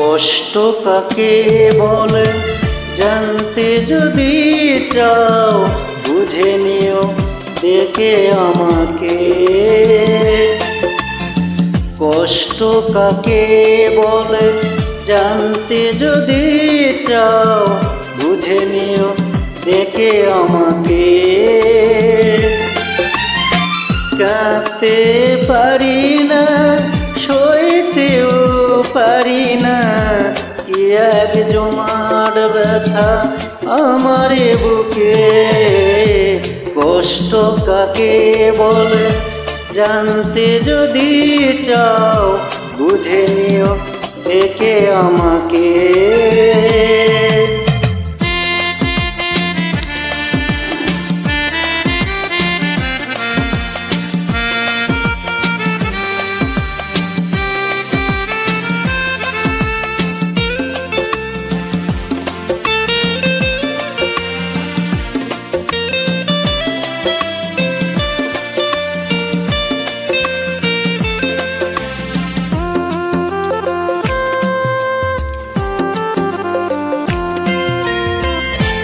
কষ্ট কাকে বলে জানতে যদি চাও, বুঝে নিও দেখে আমাকে। কষ্ট কাকে বলে জানতে যদি চাও, বুঝে নিও দেখে আমাকে। কাঁদতে পারি না, সইতেও পারি না, কি এক জমাট ব্যথা আমার বুকে। কষ্ট কাকে বলে জানতে যদি চাও, বুঝে নিও দেখে আমাকে।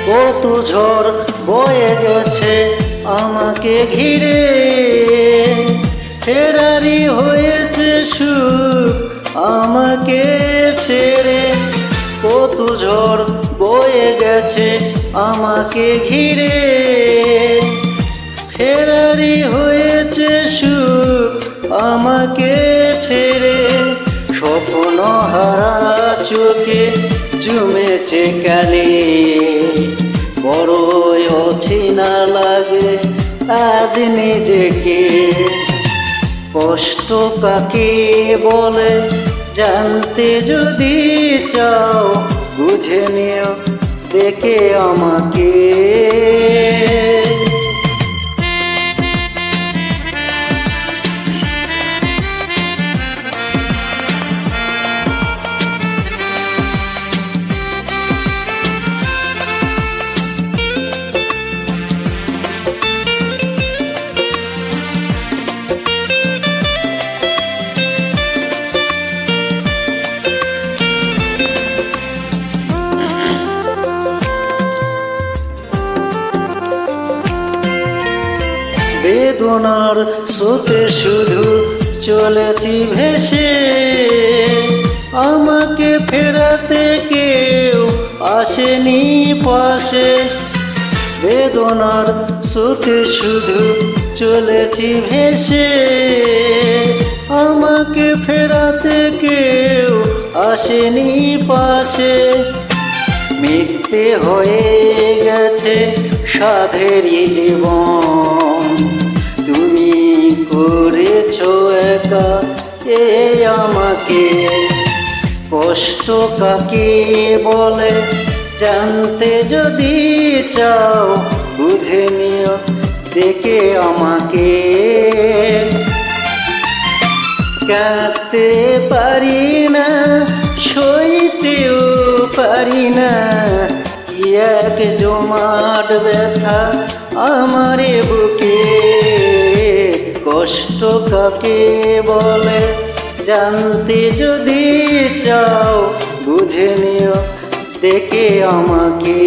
কত ঝড় বয়ে গেছে আমাকে ঘিরে, ফেরারি হয়েছে সুখ আমাকে ছেড়ে। কত ঝড় বয়ে গেছে আমাকে ঘিরে, ফেরারি হয়েছে সুখ আমাকে ছেড়ে। স্বপ্ন হারা চোখে জমেছে কালি, বড়ই অচেনা লাগে আজ নিজেকে। কষ্ট কাকে বলে জানতে যদি চাও, বুঝে নিও দেখে আমাকে। বেদনার স্রোতে শুধু চলেছি ভেসে, আমাকে ফেরাতে কেউ আসেনি পাশে। বেদনার স্রোতে শুধু চলেছি ভেসে, আমাকে ফেরাতে কেউ আসেনি পাশে। মিথ্যে হয়ে গেছে সাধেরই জীবন, তুমি করেছো একা এ আমাকে। কষ্ট কাকে বলে জানতে যদি চাও, বুঝে নিও দেখে আমাকে। কাঁদতে পারি না, সইতেও পারি না, কি এক জমাট ব্যথা আমার বুকে। কষ্ট কাকে বলে জানতে যদি চাও, বুঝে নিও দেখে আমাকে।